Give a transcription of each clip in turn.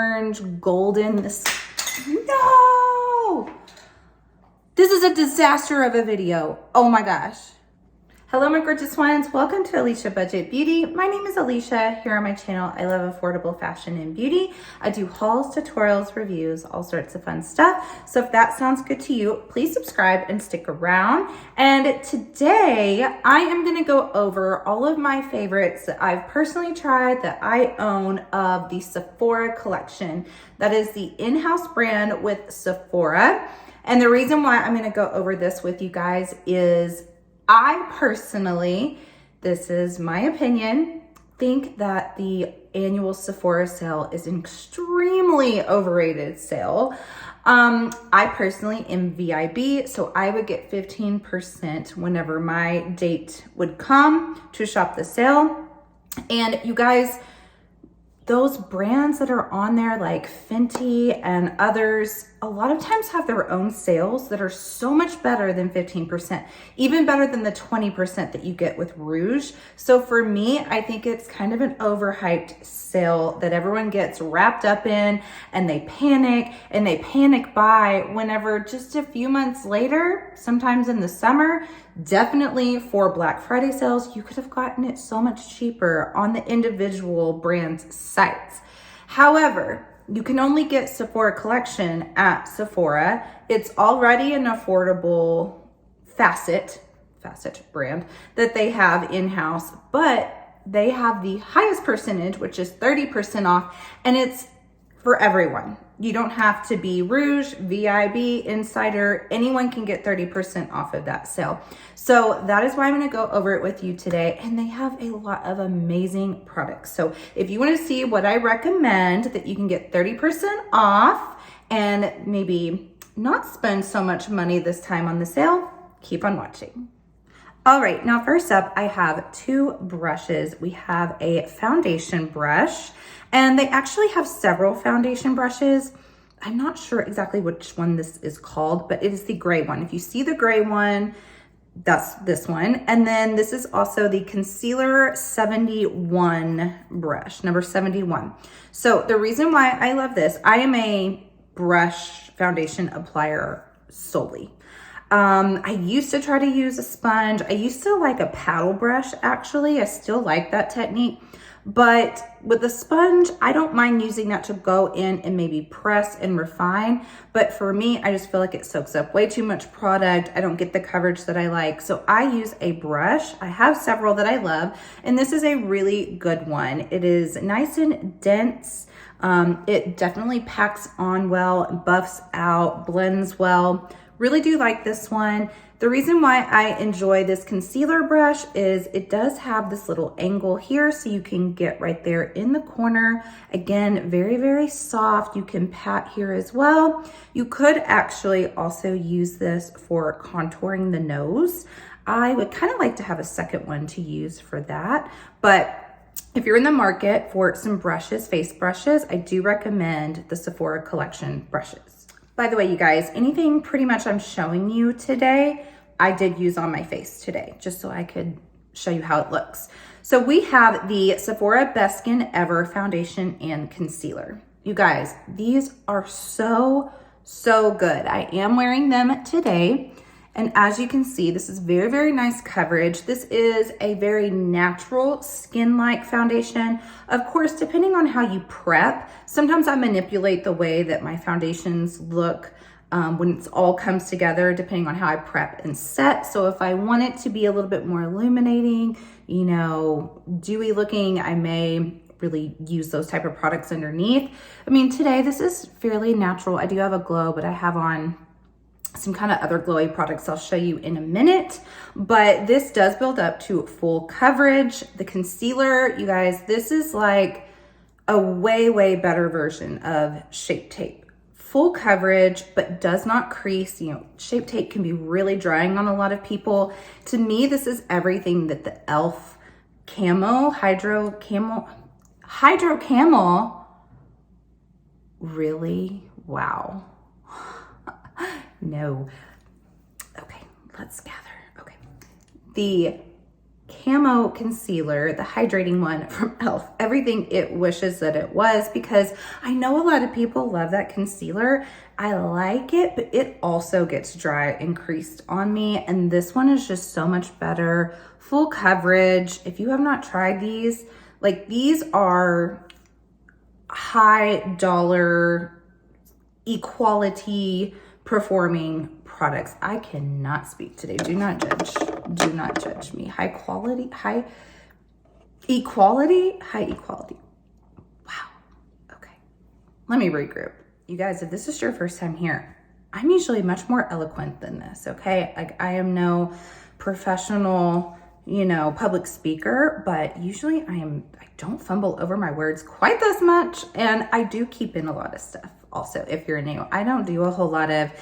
orange, golden, no! This is a disaster of a video. Oh my gosh. Hello, my gorgeous ones. Welcome to Alicia Budget Beauty. My name is Alicia. Here on my channel, I love affordable fashion and beauty. I do hauls, tutorials, reviews, all sorts of fun stuff. So if that sounds good to you, please subscribe and stick around. And today I am going to go over all of my favorites that I've personally tried that I own of the Sephora collection. That is the in-house brand with Sephora. And the reason why I'm going to go over this with you guys is I personally, this is my opinion, think that the annual Sephora sale is an extremely overrated sale. I personally am VIB, so I would get 15% whenever my date would come to shop the sale. And you guys, those brands that are on there like Fenty and others, a lot of times have their own sales that are so much better than 15%, even better than the 20% that you get with Rouge. So for me, I think it's kind of an overhyped sale that everyone gets wrapped up in, and they panic buy whenever just a few months later, sometimes in the summer, definitely for Black Friday sales, you could have gotten it so much cheaper on the individual brands' sites. However, you can only get Sephora collection at Sephora. It's already an affordable facet brand that they have in-house, but they have the highest percentage, which is 30% off, and it's for everyone. You don't have to be Rouge, VIB, Insider. Anyone can get 30% off of that sale. So that is why I'm going to go over it with you today. And they have a lot of amazing products. So if you want to see what I recommend that you can get 30% off and maybe not spend so much money this time on the sale, keep on watching. All right, now first up, I have two brushes. We have a foundation brush, and they actually have several foundation brushes. I'm not sure exactly which one this is called, but it is the gray one. If you see the gray one, that's this one. And then this is also the Concealer 71 brush, number 71. So the reason why I love this, I am a brush foundation applier solely. I used to try to use a sponge. I used to like a paddle brush, actually. I still like that technique. But with the sponge, I don't mind using that to go in and maybe press and refine. But for me, I just feel like it soaks up way too much product. I don't get the coverage that I like. So I use a brush. I have several that I love, and this is a really good one. It is nice and dense. It definitely packs on well, buffs out, blends well. Really do like this one. The reason why I enjoy this concealer brush is it does have this little angle here, so you can get right there in the corner. Again, very, very soft. You can pat here as well. You could actually also use this for contouring the nose. I would kind of like to have a second one to use for that, but if you're in the market for some brushes, face brushes, I do recommend the Sephora collection brushes. By the way, you guys, anything pretty much I'm showing you today, I did use on my face today, just so I could show you how it looks. So we have the Sephora Best Skin Ever Foundation and Concealer. You guys, these are so good. I am wearing them today. And as you can see, this is very, very nice coverage. This is a very natural skin-like foundation. Of course, depending on how you prep, sometimes I manipulate the way that my foundations look when it's all comes together, depending on how I prep and set. So if I want it to be a little bit more illuminating, you know, dewy looking, I may really use those type of products underneath. I mean, today this is fairly natural. I do have a glow, but I have on some kind of other glowy products I'll show you in a minute, but this does build up to full coverage. The concealer, you guys, this is like a way better version of Shape Tape. Full coverage, but does not crease. You know, Shape Tape can be really drying on a lot of people. To me, this is everything that the e.l.f. Hydro Camel, really? Wow. No. Okay, let's gather. Okay. The Camo Concealer, the hydrating one from e.l.f. Everything it wishes that it was, because I know a lot of people love that concealer. I like it, but it also gets dry and creased on me. And this one is just so much better. Full coverage. If you have not tried these, like these are high dollar, equality performing products. I cannot speak today. Do not judge. Do not judge me. High quality, high equality, high equality. Wow. Okay. Let me regroup. You guys, if this is your first time here, I'm usually much more eloquent than this, okay? Like I am no professional, you know, public speaker, but usually I don't fumble over my words quite this much. And I do keep in a lot of stuff. Also, if you're new, I don't do a whole lot of,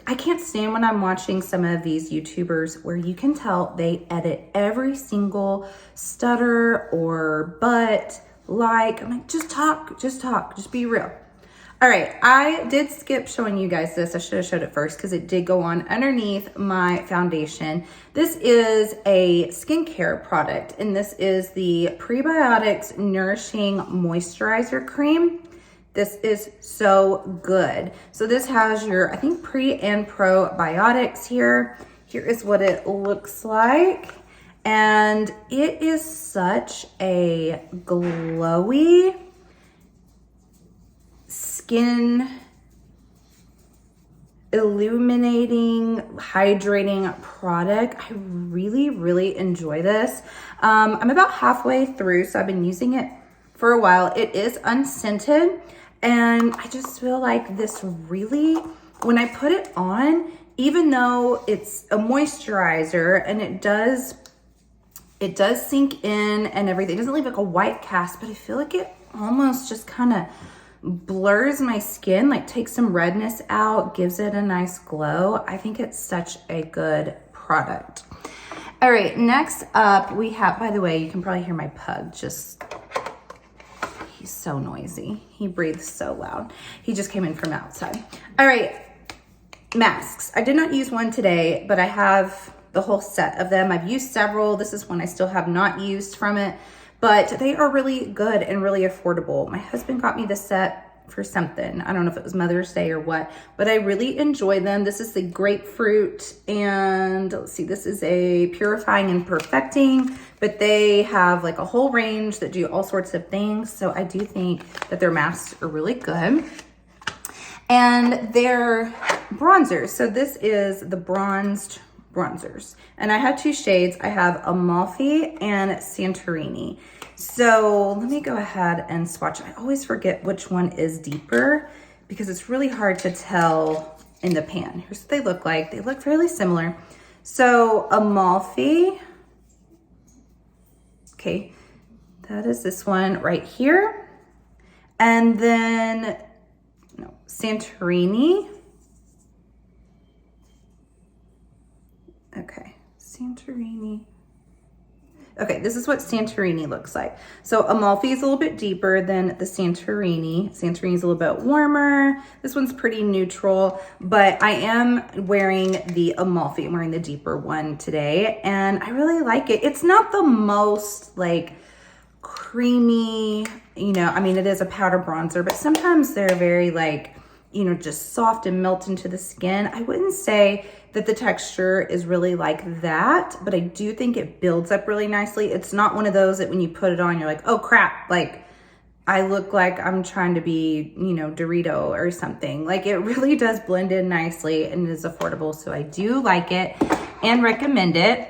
I can't stand when I'm watching some of these YouTubers where you can tell they edit every single stutter or but, like, I'm like, just talk, just be real. All right, I did skip showing you guys this. I should have showed it first because it did go on underneath my foundation. This is a skincare product, and this is the Prebiotics Nourishing Moisturizer Cream. This is so good. So this has your, I think, pre and probiotics here. Here is what it looks like. And it is such a glowy skin illuminating, hydrating product. I really, really enjoy this. I'm about halfway through, so I've been using it for a while. It is unscented, and I just feel like this really, when I put it on, even though it's a moisturizer and it does sink in and everything, it doesn't leave like a white cast, but I feel like it almost just kind of blurs my skin, like takes some redness out, gives it a nice glow. I think it's such a good product. All right, next up we have, by the way, you can probably hear my pug just, he's so noisy. He breathes so loud. He just came in from outside. All right, masks. I did not use one today, but I have the whole set of them. I've used several. This is one I still have not used from it, but they are really good and really affordable. My husband got me the set for something. I don't know if it was Mother's Day or what, but I really enjoy them. This is the grapefruit, and let's see, this is a purifying and perfecting, but they have like a whole range that do all sorts of things. So I do think that their masks are really good. And their bronzers. So this is the bronzed bronzers, and I have two shades. I have Amalfi and Santorini. So let me go ahead and swatch. I always forget which one is deeper because it's really hard to tell in the pan. Here's what they look like. They look fairly similar. So Amalfi, okay, that is this one right here. And then Santorini. Okay, Santorini. Okay, this is what Santorini looks like. So Amalfi is a little bit deeper than the Santorini. Santorini is a little bit warmer. This one's pretty neutral, but I am wearing the Amalfi. I'm wearing the deeper one today, and I really like it. It's not the most like creamy, you know, I mean, it is a powder bronzer, but sometimes they're very like, you know, just soft and melt into the skin. I wouldn't say that the texture is really like that, but I do think it builds up really nicely. It's not one of those that when you put it on, you're like, oh crap, like I look like I'm trying to be, you know, Dorito or something. Like it really does blend in nicely and it is affordable. So I do like it and recommend it.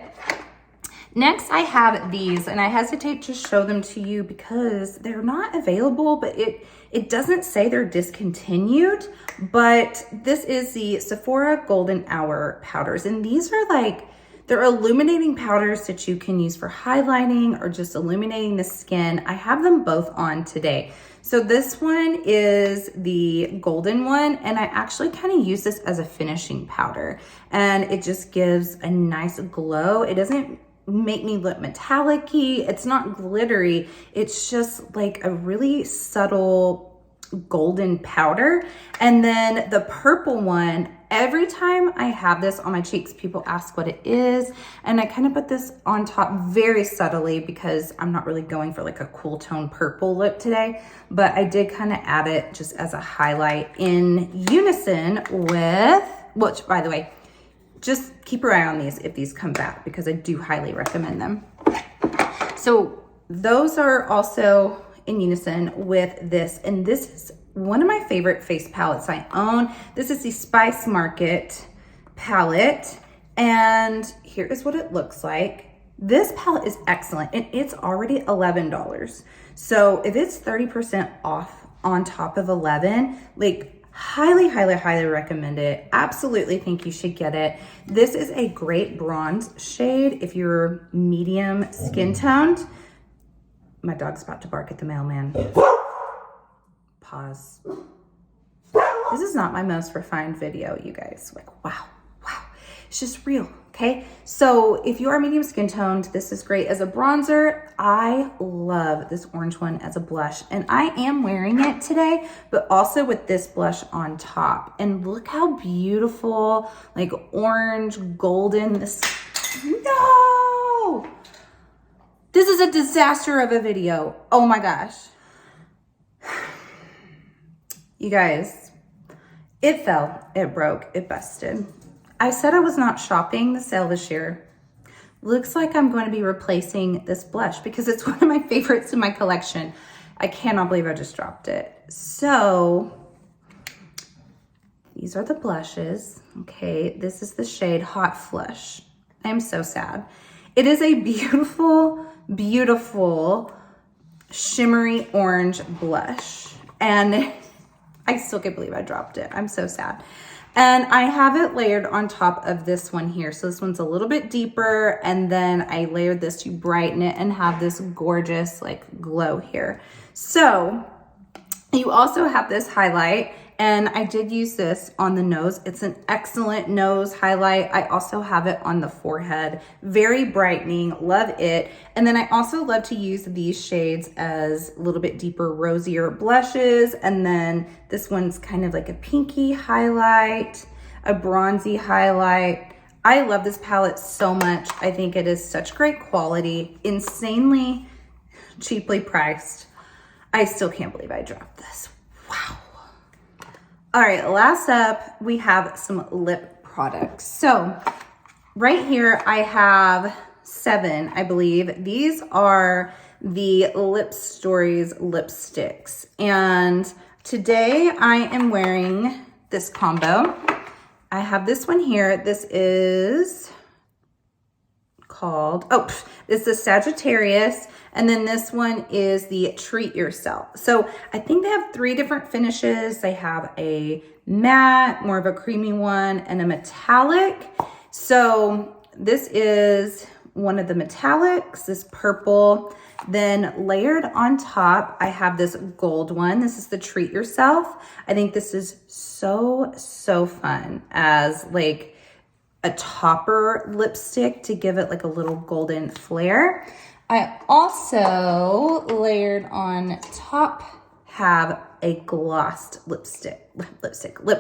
Next, I have these, and I hesitate to show them to you because they're not available, but it doesn't say they're discontinued, but this is the Sephora Golden Hour powders, and these are like, they're illuminating powders that you can use for highlighting or just illuminating the skin. I have them both on today. So this one is the golden one, and I actually kind of use this as a finishing powder, and it just gives a nice glow. It doesn't make me look metallic-y. It's not glittery. It's just like a really subtle golden powder. And then the purple one, every time I have this on my cheeks, people ask what it is. And I kind of put this on top very subtly because I'm not really going for like a cool tone purple look today, but I did kind of add it just as a highlight in unison with, which by the way, just keep your eye on these if these come back because I do highly recommend them. So those are also in unison with this. And this is one of my favorite face palettes I own. This is the Spice Market palette. And here is what it looks like. This palette is excellent and it's already $11. So if it's 30% off on top of 11, like highly, highly, highly recommend it. Absolutely think you should get it. This is a great bronze shade if you're medium skin toned. My dog's about to bark at the mailman. Pause. This is not my most refined video, you guys. Like, wow. It's just real, okay? So if you are medium skin toned, this is great as a bronzer. I love this orange one as a blush, and I am wearing it today, but also with this blush on top. And look how beautiful, like orange, golden, this, no! This is a disaster of a video. Oh my gosh. You guys, it fell, it broke, it busted. I said I was not shopping the sale this year. Looks like I'm going to be replacing this blush because it's one of my favorites in my collection. I cannot believe I just dropped it. So these are the blushes. Okay, this is the shade Hot Flush. I am so sad. It is a beautiful, beautiful shimmery orange blush. And I still can't believe I dropped it. I'm so sad. And I have it layered on top of this one here. So this one's a little bit deeper, and then I layered this to brighten it and have this gorgeous like glow here. So you also have this highlight, and I did use this on the nose. It's an excellent nose highlight. I also have it on the forehead. Very brightening, love it. And then I also love to use these shades as a little bit deeper, rosier blushes. And then this one's kind of like a pinky highlight, a bronzy highlight. I love this palette so much. I think it is such great quality, insanely cheaply priced. I still can't believe I dropped this. Wow. All right, last up, we have some lip products. So right here, I have 7, I believe. These are the Lip Stories lipsticks. And today I am wearing this combo. I have this one here. This is called, this is Sagittarius. And then this one is the Treat Yourself. So I think they have 3 different finishes. They have a matte, more of a creamy one, and a metallic. So this is one of the metallics, this purple. Then layered on top, I have this gold one. This is the Treat Yourself. I think this is so, so fun as like a topper lipstick to give it like a little golden flare. I also layered on top have a glossed lip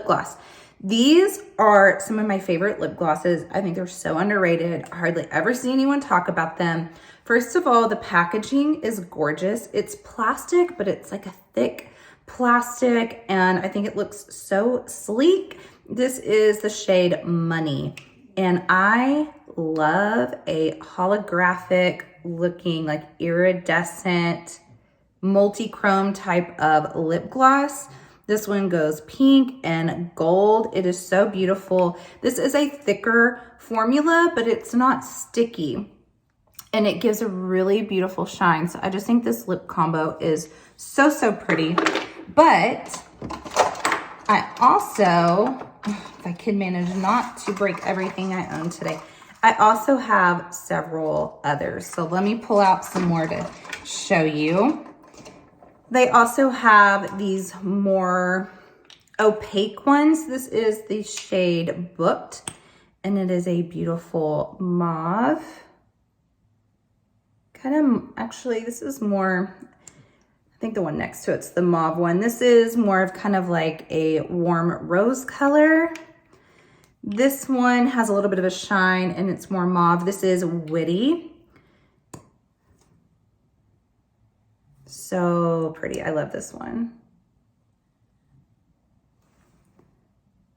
gloss. These are some of my favorite lip glosses. I think they're so underrated. I hardly ever see anyone talk about them. First of all, the packaging is gorgeous. It's plastic, but it's like a thick plastic, and I think it looks so sleek. This is the shade Money, and I love a holographic looking like iridescent multi-chrome type of lip gloss. This one goes pink and gold. It is so beautiful. This is a thicker formula, but it's not sticky, and it gives a really beautiful shine. So I just think this lip combo is so, so pretty. But I also, if I could manage not to break everything I own today, I also have several others. So let me pull out some more to show you. They also have these more opaque ones. This is the shade Booked, and it is a beautiful mauve. Kind of, actually, this is more, think the one next to it's the mauve one. This is more of kind of like a warm rose color. This one has a little bit of a shine and it's more mauve. This is Witty. So pretty. I love this one.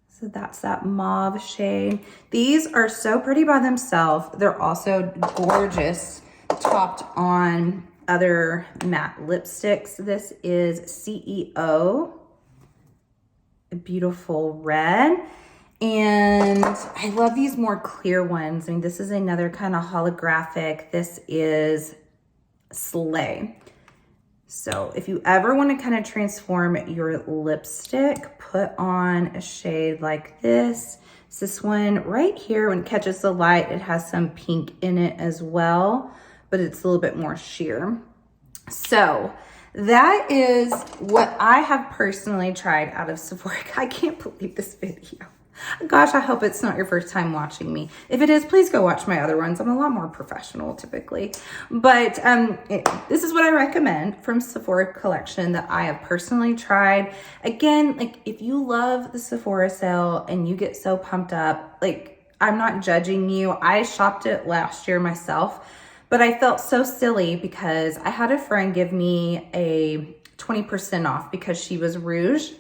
So that's that mauve shade. These are so pretty by themselves. They're also gorgeous topped on other matte lipsticks. This is CEO, a beautiful red. And I love these more clear ones. I mean, this is another kind of holographic. This is Slay. So if you ever want to kind of transform your lipstick, put on a shade like this. It's this one right here. When it catches the light, it has some pink in it as well, but it's a little bit more sheer. So that is what I have personally tried out of Sephora. I can't believe this video. Gosh, I hope it's not your first time watching me. If it is, please go watch my other ones. I'm a lot more professional typically. But this is what I recommend from Sephora collection that I have personally tried. Again, like if you love the Sephora sale and you get so pumped up, like I'm not judging you. I shopped it last year myself, but I felt so silly because I had a friend give me a 20% off because she was Rouge.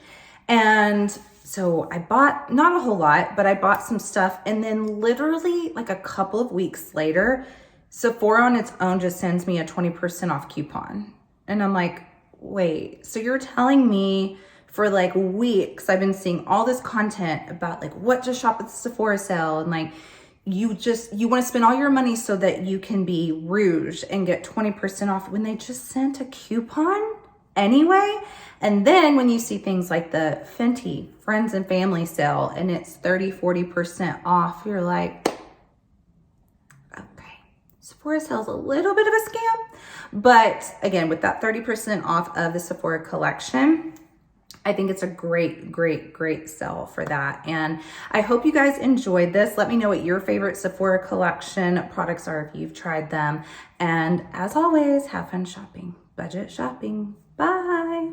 And so I bought, not a whole lot, but I bought some stuff. And then literally like a couple of weeks later, Sephora on its own just sends me a 20% off coupon. And I'm like, wait, so you're telling me for like weeks, I've been seeing all this content about like what to shop at the Sephora sale. And like, you want to spend all your money so that you can be Rouge and get 20% off when they just sent a coupon anyway. And then when you see things like the Fenty Friends and Family sale and it's 30-40% off, you're like, okay, Sephora sale's a little bit of a scam. But again, with that 30% off of the Sephora collection, I think it's a great, great, great sale for that. And I hope you guys enjoyed this. Let me know what your favorite Sephora collection products are if you've tried them. And as always, have fun shopping. Budget shopping. Bye.